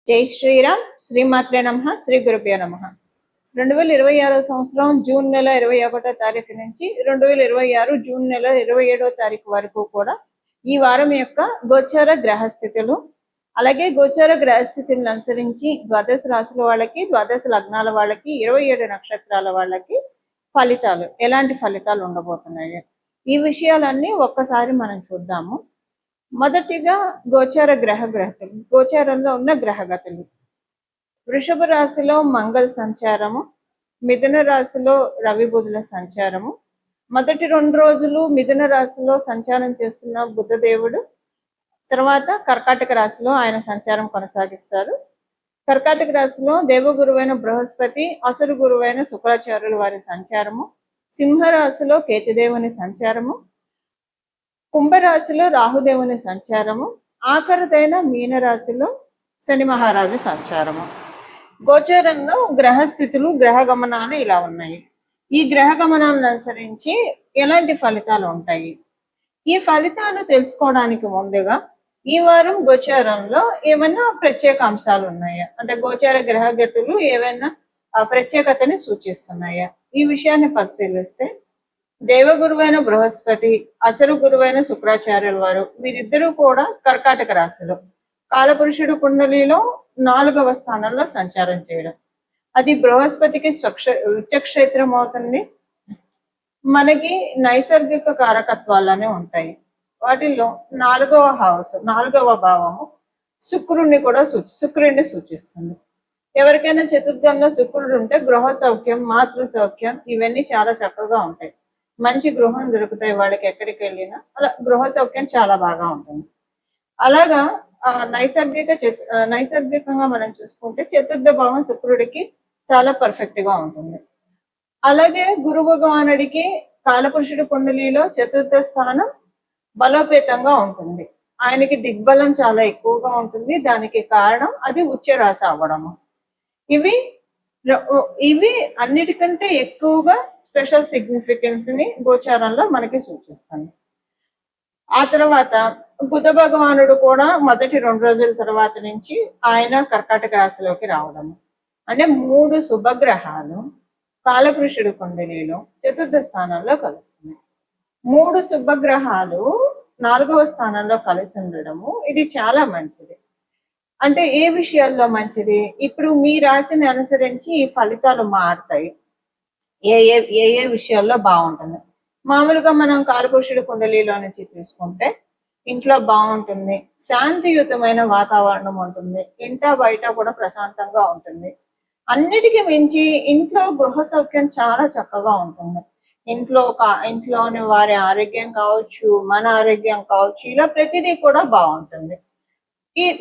జై శ్రీరామ్. శ్రీమాత్రే నమః. శ్రీ గురుభ్యో నమః. 2026 సంవత్సరం జూన్ నెల 21వ తారీఖు నుంచి 2026 జూన్ నెల 27వ తారీఖు వరకు కూడా ఈ వారం యొక్క గోచార గ్రహస్థితులు, అలాగే గోచార గ్రహస్థితులను అనుసరించి ద్వాదశ రాశుల వాళ్ళకి, ద్వాదశ లగ్నాల వాళ్ళకి, 27 నక్షత్రాల వాళ్ళకి ఫలితాలు, ఎలాంటి ఫలితాలు ఉండబోతున్నాయి, ఈ విషయాలన్నీ ఒక్కసారి మనం చూద్దాము. మొదటిగా గోచార గ్రహగతులు, గోచారంలో ఉన్న గ్రహగతులు. వృషభ రాశిలో మంగళ సంచారము, మిథున రాశిలో రవి బుధుల సంచారము. మొదటి 2 రోజులు మిథున రాశిలో సంచారం చేస్తున్న బుధదేవుడు తర్వాత కర్కాటక రాశిలో ఆయన సంచారం కొనసాగిస్తారు. కర్కాటక రాశిలో దేవగురువైన బృహస్పతి, అసురు గురువైన శుక్రాచార్యుల వారి సంచారము. సింహరాశిలో కేతుదేవుని సంచారము. కుంభరాశిలో రాహుదేవుని సంచారము. ఆఖరిదైన మీనరాశిలో శని మహారాజు సంచారము. గోచారంలో గ్రహస్థితులు, గ్రహ గమనాలు ఇలా ఉన్నాయి. ఈ గ్రహ గమనాలను అనుసరించి ఎలాంటి ఫలితాలు ఉంటాయి, ఈ ఫలితాలు తెలుసుకోవడానికి ముందుగా ఈ వారం గోచారంలో ఏమైనా ప్రత్యేక అంశాలు ఉన్నాయా, అంటే గోచార గ్రహగతులు ఏమైనా ప్రత్యేకతని సూచిస్తున్నాయా, ఈ విషయాన్ని పరిశీలిస్తే దేవగురువైన బృహస్పతి, అసలు గురువైన శుక్రాచార్యుల వారు వీరిద్దరూ కూడా కర్కాటక రాశిలో కాలపురుషుడు కుండలిలో 4వ స్థానంలో సంచారం చేయడం, అది బృహస్పతికి ఉచ్చక్షేత్రం అవుతుంది. మనకి నైసర్గిక కారకత్వాలనే ఉంటాయి. వాటిల్లో 4వ హౌస్, 4వ భావము శుక్రుడిని సూచిస్తుంది. ఎవరికైనా చతుర్థంలో శుక్రుడు ఉంటే గృహ సౌఖ్యం, మాతృ సౌఖ్యం ఇవన్నీ చాలా చక్కగా ఉంటాయి. మంచి గృహం దొరుకుతాయి వాళ్ళకి, ఎక్కడికి వెళ్ళినా అలా గృహ సౌఖ్యం చాలా బాగా ఉంటుంది. అలాగా నైసర్గికంగా మనం చూసుకుంటే చతుర్థ భావం శుక్రుడికి చాలా పర్ఫెక్ట్ గా ఉంటుంది. అలాగే గురు భగవానుడికి కాలపురుషుడి కుండలిలో చతుర్థ స్థానం బలోపేతంగా ఉంటుంది. ఆయనకి దిగ్బలం చాలా ఎక్కువగా ఉంటుంది. దానికి కారణం అది ఉచ్చ రాశి అవ్వడము. ఇవి అన్నిటికంటే ఎక్కువగా స్పెషల్ సిగ్నిఫికెన్స్ ని గోచారంలో మనకి సూచిస్తుంది. ఆ తర్వాత బుధ భగవానుడు కూడా మొదటి 2 రోజుల తర్వాత నుంచి ఆయన కర్కాటక రాశిలోకి రావడము. అంటే 3 శుభగ్రహాలు కాలపురుషుడు కుండలిలో చతుర్థ స్థానంలో కలుస్తున్నాయి. 3 శుభగ్రహాలు 4వ స్థానంలో కలిసి ఉండడము ఇది చాలా మంచిది. అంటే ఏ విషయాల్లో మంచిది, ఇప్పుడు మీ రాశిని అనుసరించి ఈ ఫలితాలు మారుతాయి. ఏ ఏ ఏ విషయాల్లో బాగుంటుంది. మామూలుగా మనం కాలపురుషుడి కుండలిలో నుంచి తీసుకుంటే ఇంట్లో బాగుంటుంది, శాంతియుతమైన వాతావరణం ఉంటుంది, ఇంట బయట కూడా ప్రశాంతంగా ఉంటుంది. అన్నిటికీ మించి ఇంట్లో గృహ సౌఖ్యం చాలా చక్కగా ఉంటుంది. ఇంట్లోని వారి ఆరోగ్యం కావచ్చు, మన ఆరోగ్యం కావచ్చు, ఇలా ప్రతిదీ కూడా బాగుంటుంది.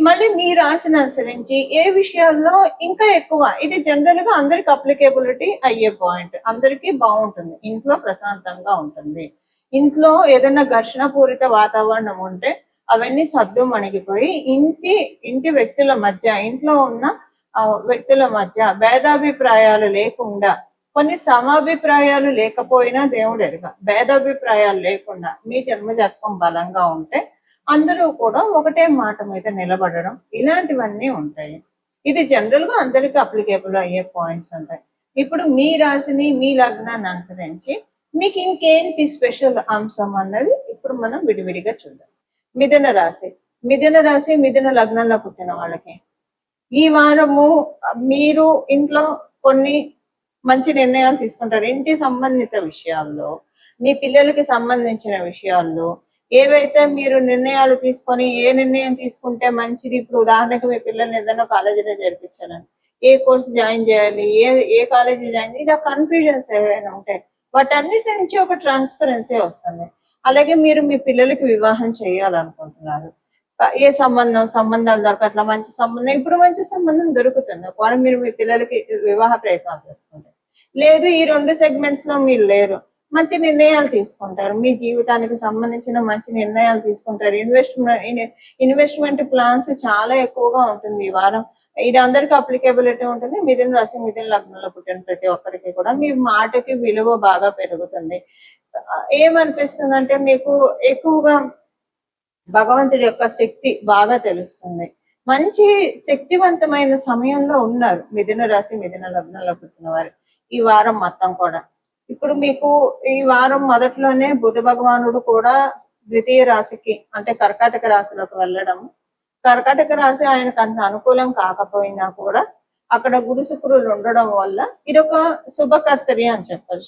మళ్ళీ మీ రాశిని అనుసరించి ఏ విషయాల్లో ఇంకా ఎక్కువ, ఇది జనరల్ గా అందరికి అప్లికేబిలిటీ అయ్యే పాయింట్. అందరికీ బాగుంటుంది, ఇంట్లో ప్రశాంతంగా ఉంటుంది. ఇంట్లో ఏదైనా ఘర్షణ పూరిత వాతావరణం ఉంటే అవన్నీ సద్దు మణిగిపోయి ఇంటి వ్యక్తుల మధ్య, ఇంట్లో ఉన్న వ్యక్తుల మధ్య భేదాభిప్రాయాలు లేకుండా, కొన్ని సమాభిప్రాయాలు లేకపోయినా దేవుడు ఎరుగ, భేదాభిప్రాయాలు లేకుండా మీ జన్మజాతకం బలంగా ఉంటే అందరూ కూడా ఒకటే మాట మీద నిలబడడం, ఇలాంటివన్నీ ఉంటాయి. ఇది జనరల్ గా అందరికి అప్లికేబుల్ అయ్యే పాయింట్స్ ఉంటాయి. ఇప్పుడు మీ రాశిని, మీ లగ్నాన్ని అనుసరించి మీకు ఇంకేంటి స్పెషల్ అంశం అన్నది ఇప్పుడు మనం విడివిడిగా చూద్దాం. మిథున రాశి, మిథున లగ్నంలో పుట్టిన వాళ్ళకి ఈ వారము మీరు ఇంట్లో కొన్ని మంచి నిర్ణయాలు తీసుకుంటారు. ఇంటి సంబంధిత విషయాల్లో, మీ పిల్లలకి సంబంధించిన విషయాల్లో ఏవైతే మీరు నిర్ణయాలు తీసుకొని ఏ నిర్ణయం తీసుకుంటే మంచిది, ఇప్పుడు ఉదాహరణకు మీ పిల్లల్ని ఏదైనా కాలేజీలో చేర్పించాలని, ఏ కోర్స్ జాయిన్ చేయాలి, ఏ కాలేజీ జాయిన్, ఇలా కన్ఫ్యూజన్స్ ఏవైనా ఉంటాయి, వాటన్నిటి నుంచి ఒక ట్రాన్స్పరెన్సీ వస్తుంది. అలాగే మీరు మీ పిల్లలకి వివాహం చేయాలనుకుంటున్నారు, ఏ సంబంధాలు దొరకట్లా, మంచి సంబంధం, ఇప్పుడు మంచి సంబంధం దొరుకుతుంది, కానీ మీరు మీ పిల్లలకి వివాహ ప్రయత్నాలు చేస్తుంటారు. లేదు ఈ 2 సెగ్మెంట్స్ లో మీరు లేరు, మంచి నిర్ణయాలు తీసుకుంటారు, మీ జీవితానికి సంబంధించిన మంచి నిర్ణయాలు తీసుకుంటారు. ఇన్వెస్ట్మెంట్ ప్లాన్స్ చాలా ఎక్కువగా ఉంటుంది ఈ వారం. ఇది అందరికి అప్లికేబిలిటీ ఉంటుంది. మిథున రాశి, మిథున లగ్నంలో పుట్టిన ప్రతి ఒక్కరికి కూడా మీ మాటకి విలువ బాగా పెరుగుతుంది. ఏమనిపిస్తుంది అంటే మీకు ఎక్కువగా భగవంతుడి యొక్క శక్తి బాగా తెలుస్తుంది. మంచి శక్తివంతమైన సమయంలో ఉన్నారు మిథున రాశి మిథున లగ్నంలో పుట్టిన వారు ఈ వారం మొత్తం కూడా. ఇప్పుడు మీకు ఈ వారం మొదట్లోనే బుధ భగవానుడు కూడా ద్వితీయ రాశికి అంటే కర్కాటక రాశిలోకి వెళ్ళడం, కర్కాటక రాశి ఆయనకు అంత అనుకూలం కాకపోయినా కూడా అక్కడ గురు శుక్రులు ఉండడం వల్ల ఇదొక శుభకర్తరి అని చెప్పచ్చు.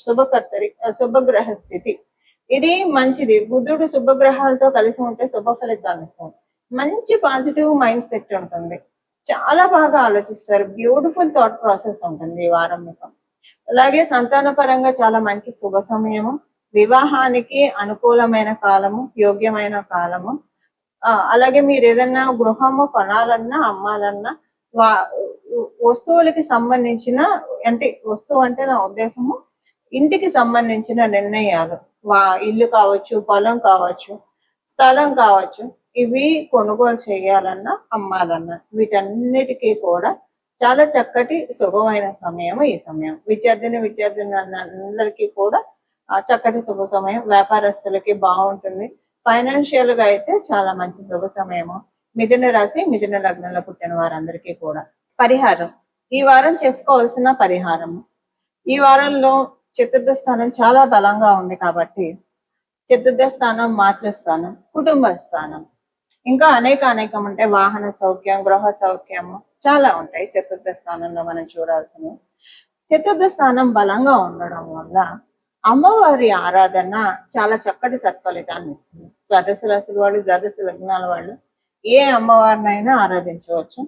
శుభగ్రహ స్థితి ఇది మంచిది. బుధుడు శుభగ్రహాలతో కలిసి ఉంటే శుభ ఫలితాన్ని ఇస్తుంది. మంచి పాజిటివ్ మైండ్ సెట్ ఉంటుంది, చాలా బాగా ఆలోచిస్తారు, బ్యూటిఫుల్ థాట్ ప్రాసెస్ ఉంటుంది ఈ వారం మీకు. అలాగే సంతాన పరంగా చాలా మంచి శుభ సమయము, వివాహానికి అనుకూలమైన కాలము, యోగ్యమైన కాలము. అలాగే మీరు ఏదన్నా గృహము కొనాలన్నా అమ్మాలన్నా వస్తువులకి సంబంధించిన అంటే వస్తువు అంటే నా ఉద్దేశము ఇంటికి సంబంధించిన నిర్ణయాలు, ఇల్లు కావచ్చు, పొలం కావచ్చు, స్థలం కావచ్చు, ఇవి కొనుగోలు చేయాలన్నా అమ్మాలన్నా వీటన్నిటికీ కూడా చాలా చక్కటి శుభమైన సమయం ఈ సమయం. విద్యార్థులందరికీ కూడా చక్కటి శుభ సమయం. వ్యాపారస్తులకి బాగుంటుంది. ఫైనాన్షియల్ గా అయితే చాలా మంచి శుభ సమయము. మిథున రాశి మిథున లగ్నంలో పుట్టిన వారందరికీ కూడా పరిహారం, ఈ వారం చేసుకోవాల్సిన పరిహారము, ఈ వారంలో చతుర్థ స్థానం చాలా బలంగా ఉంది కాబట్టి చతుర్థ స్థానం, మాతృస్థానం, కుటుంబ స్థానం, ఇంకా అనేకం ఉంటాయి. వాహన సౌఖ్యం, గృహ సౌఖ్యము చాలా ఉంటాయి చతుర్థ స్థానంలో మనం చూడాల్సినవి. చతుర్థ స్థానం బలంగా ఉండడం వల్ల అమ్మవారి ఆరాధన చాలా చక్కటి సత్ఫలితాన్ని ఇస్తుంది. ద్వాదశ రాశుల వాళ్ళు, ద్వాదశ లగ్నాల వాళ్ళు ఏ అమ్మవారినైనా ఆరాధించవచ్చు.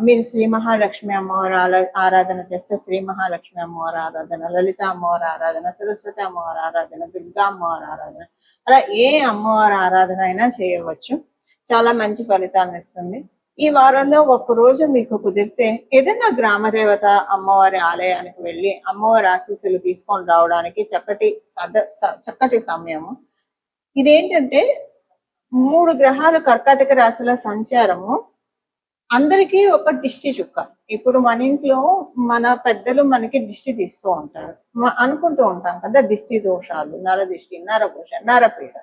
మీరు శ్రీ మహాలక్ష్మి అమ్మవారి ఆరాధన చేస్తే శ్రీ మహాలక్ష్మి అమ్మవారి ఆరాధన, లలిత అమ్మవారి ఆరాధన, సరస్వతి అమ్మవారి ఆరాధన, దుర్గా అమ్మవారి ఆరాధన, అలా ఏ అమ్మవారి ఆరాధన అయినా చేయవచ్చు. చాలా మంచి ఫలితాన్ని ఇస్తుంది. ఈ వారంలో ఒక్కరోజు మీకు కుదిరితే ఏదైనా గ్రామదేవత అమ్మవారి ఆలయానికి వెళ్ళి అమ్మవారి ఆశీస్సులు తీసుకొని రావడానికి చక్కటి సమయము. ఇదేంటంటే 3 గ్రహాలు కర్కాటక రాశిలో సంచారము అందరికీ ఒక దిష్టి చుక్క. ఇప్పుడు మన ఇంట్లో మన పెద్దలు మనకి దిష్టి తీస్తూ ఉంటారు, అనుకుంటూ ఉంటాం కదా, దిష్టి దోషాలు, నరదిష్టి, నరఘోష, నరపీడ.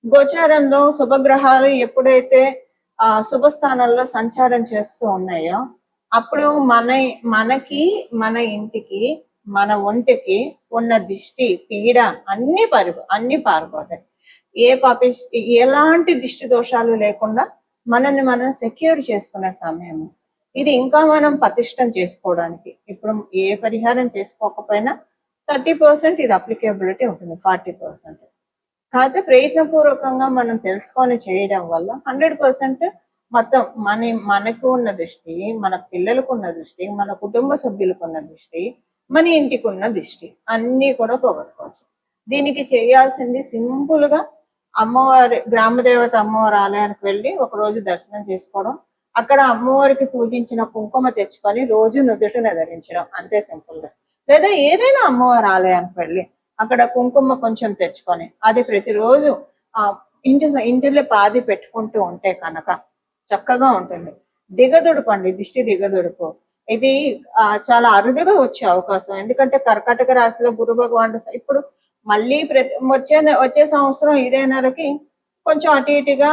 గోచారంలో శుభగ్రహాలు ఎప్పుడైతే శుభస్థానంలో సంచారం చేస్తూ ఉన్నాయో అప్పుడు మనకి మన ఇంటికి మన ఒంటికి ఉన్న దిష్టి పీడ అన్ని పారిపోతాయి. ఎలాంటి దిష్టి దోషాలు లేకుండా మనల్ని మనం సెక్యూర్ చేసుకునే సమయము ఇది. ఇంకా మనం పటిష్టం చేసుకోవడానికి ఇప్పుడు ఏ పరిహారం చేసుకోకపోయినా 30% ఇది అప్లికేబిలిటీ ఉంటుంది, 40%. కాకపోతే ప్రయత్నపూర్వకంగా మనం తెలుసుకొని చేయడం వల్ల 100% మొత్తం మనకు ఉన్న దృష్టి, మన పిల్లలకు ఉన్న దృష్టి, మన కుటుంబ సభ్యులకు ఉన్న దృష్టి, మన ఇంటికి ఉన్న దృష్టి అన్ని కూడా పోగొట్టుకోవచ్చు. దీనికి చేయాల్సింది సింపుల్ గా అమ్మవారి గ్రామదేవత అమ్మవారి ఆలయానికి వెళ్ళి ఒక రోజు దర్శనం చేసుకోవడం, అక్కడ అమ్మవారికి పూజించిన కుంకుమ తెచ్చుకొని రోజు నుదుటిన ధరించడం, అంతే సింపుల్ గా. లేదా ఏదైనా అమ్మవారి ఆలయానికి వెళ్ళి అక్కడ కుంకుమ కొంచెం తెచ్చుకొని అది ప్రతిరోజు ఇంటిలో పాది పెట్టుకుంటూ ఉంటే కనుక చక్కగా ఉంటుంది. దిగదుడుపండి, దిష్టి దిగదుడుపు. ఇది చాలా అరుదుగా వచ్చే అవకాశం. ఎందుకంటే కర్కాటక రాశిలో గురు భగవానుడు ఇప్పుడు మళ్ళీ వచ్చే సంవత్సరం ఇదే నెలకి కొంచెం అటు ఇటుగా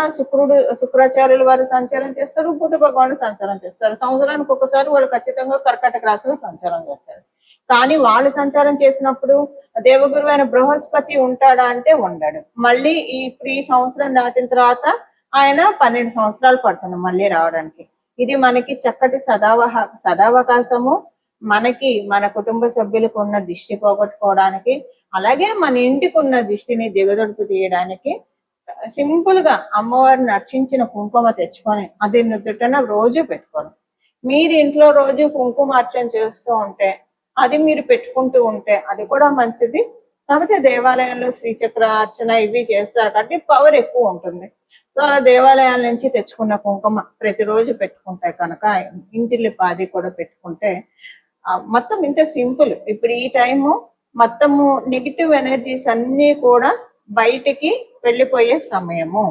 శుక్రాచార్యులు వారు సంచారం చేస్తారు, బుధ భగవానుడు సంచారం చేస్తారు. సంవత్సరానికి ఒకసారి వాళ్ళు ఖచ్చితంగా కర్కాటక రాశిలో సంచారం చేస్తారు. కానీ వాళ్ళు సంచారం చేసినప్పుడు దేవగురు అయిన బృహస్పతి ఉంటాడా అంటే ఉండడు. మళ్ళీ ఇప్పుడు ఈ సంవత్సరం దాటిన తర్వాత ఆయన 12 సంవత్సరాలు పడుతుంది మళ్ళీ రావడానికి. ఇది మనకి చక్కటి సదావకాశము, మనకి మన కుటుంబ సభ్యులకు ఉన్న దిష్టి పోగొట్టుకోవడానికి, అలాగే మన ఇంటికి ఉన్న దిష్టిని దిగదొడుపు తీయడానికి సింపుల్ గా అమ్మవారిని అర్చించిన కుంకుమ తెచ్చుకొని అది నుదుటన రోజు పెట్టుకోవడం. మీరు ఇంట్లో రోజు కుంకుమ అర్చన చేస్తూ ఉంటే, అది మీరు పెట్టుకుంటూ ఉంటే అది కూడా మంచిది. కాకపోతే దేవాలయంలో శ్రీచక్ర అర్చన ఇవి చేస్తారు కాబట్టి పవర్ ఎక్కువ ఉంటుంది. సో అలా దేవాలయాల నుంచి తెచ్చుకున్న కుంకుమ ప్రతిరోజు పెట్టుకుంటే కనుక, ఇంటిల్లి పాది కూడా పెట్టుకుంటే మొత్తం ఇంత సింపుల్. ఇప్పుడు ఈ టైము మొత్తము నెగిటివ్ ఎనర్జీస్ అన్ని కూడా బయటికి వెళ్ళిపోయే సమయము.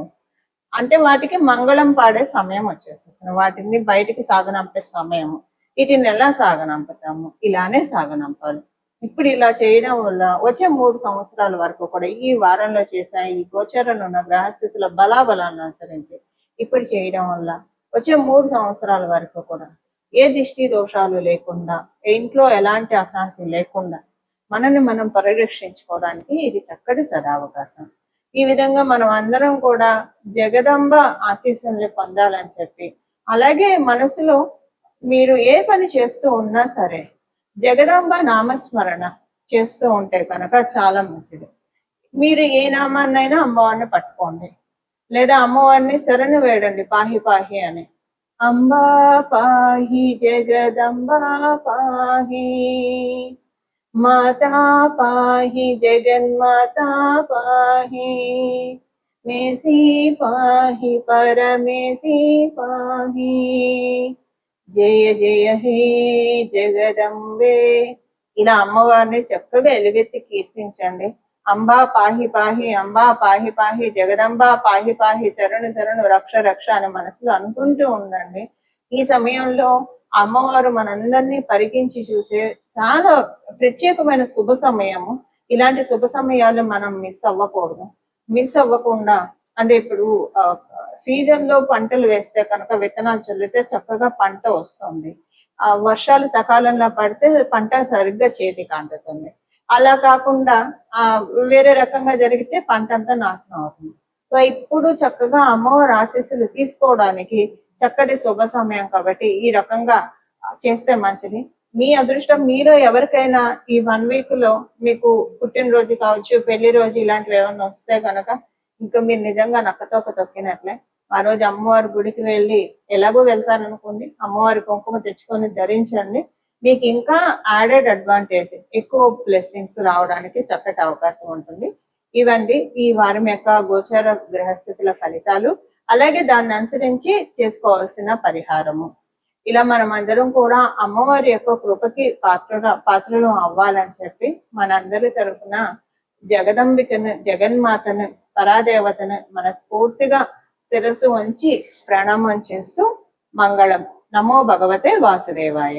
అంటే వాటికి మంగళం పాడే సమయం వచ్చేసేస్తుంది, వాటిని బయటికి సాగనంపే సమయము. వీటిని ఎలా సాగనంపుతాము? ఇలానే సాగనంపాలి. ఇప్పుడు ఇలా చేయడం వల్ల వచ్చే 3 సంవత్సరాల వరకు కూడా ఈ వారంలో చేసిన ఈ గోచరంలో ఉన్న గ్రహస్థితుల బలాబలాన్ని అనుసరించి ఇప్పుడు చేయడం వల్ల వచ్చే 3 సంవత్సరాల వరకు కూడా ఏ దిష్టి దోషాలు లేకుండా, ఇంట్లో ఎలాంటి అశాంతి లేకుండా మనల్ని మనం పరిరక్షించుకోవడానికి ఇది చక్కటి సదావకాశం. ఈ విధంగా మనం అందరం కూడా జగదంబ ఆశీస్సుల్ని పొందాలని చెప్పి, అలాగే మనసులో మీరు ఏ పని చేస్తూ ఉన్నా సరే జగదంబ నామస్మరణ చేస్తూ ఉంటే కనుక చాలా మంచిది. మీరు ఏ నామాన్నైనా అమ్మవారిని పట్టుకోండి, లేదా అమ్మవారిని శరణు వేడండి, పాహి పాహి అని. అంబా పాహి జగదంబా పాహి, మాతా పాహి జగన్మాతా పాహి, మేసి పాహి పరమేసి పాహి, జయ జయ హే జగదంబే. ఇలా అమ్మవారిని చక్కగా ఎలుగెత్తి కీర్తించండి. అంబా పాహి పాహి, అంబా పాహి పాహి, జగదంబా పాహి పాహి, శరణు శరణు, రక్ష రక్ష అని మనసులో అనుకుంటూ ఉండండి. ఈ సమయంలో అమ్మవారు మనందరినీ పరికించి చూసే చాలా ప్రత్యేకమైన శుభ సమయము. ఇలాంటి శుభ సమయాలు మనం మిస్ అవ్వకూడదు. మిస్ అవ్వకుండా, అంటే ఇప్పుడు సీజన్ లో పంటలు వేస్తే కనుక విత్తనాలు చల్లితే చక్కగా పంట వస్తుంది. వర్షాలు సకాలంలో పడితే పంట సరిగ్గా చేతికి అందుతుంది. అలా కాకుండా వేరే రకంగా జరిగితే పంట అంతా నాశనం అవుతుంది. సో ఇప్పుడు చక్కగా అమ్మవారి ఆశీస్సులు తీసుకోవడానికి చక్కటి శుభ సమయం కాబట్టి ఈ రకంగా చేస్తే మంచిది. మీ అదృష్టం, మీలో ఎవరికైనా ఈ 1 వీక్ లో మీకు పుట్టినరోజు కావచ్చు, పెళ్లి రోజు ఇలాంటివి ఏమైనా వస్తే కనుక ఇంకా మీరు నిజంగా నక్కతోక తొక్కినట్లే. ఆ రోజు అమ్మవారి గుడికి వెళ్ళి, ఎలాగో వెళ్తారనుకోండి, అమ్మవారి కుంకుమ తెచ్చుకొని ధరించండి. మీకు ఇంకా యాడెడ్ అడ్వాంటేజ్, ఎక్కువ బ్లెస్సింగ్స్ రావడానికి చక్కటి అవకాశం ఉంటుంది. ఇవండి ఈ వారం యొక్క గోచార గ్రహస్థితుల ఫలితాలు, అలాగే దాన్ని అనుసరించి చేసుకోవాల్సిన పరిహారము. ఇలా మనం అందరం కూడా అమ్మవారి యొక్క కృపకి పాత్రలు అవ్వాలని చెప్పి మనందరి తరఫున జగదంబికను, జగన్మాతను, పరాదేవతను మనస్ఫూర్తిగా శిరస్సు వంచి ప్రణామం చేస్తూ మంగళం. నమో భగవతే వాసుదేవాయ.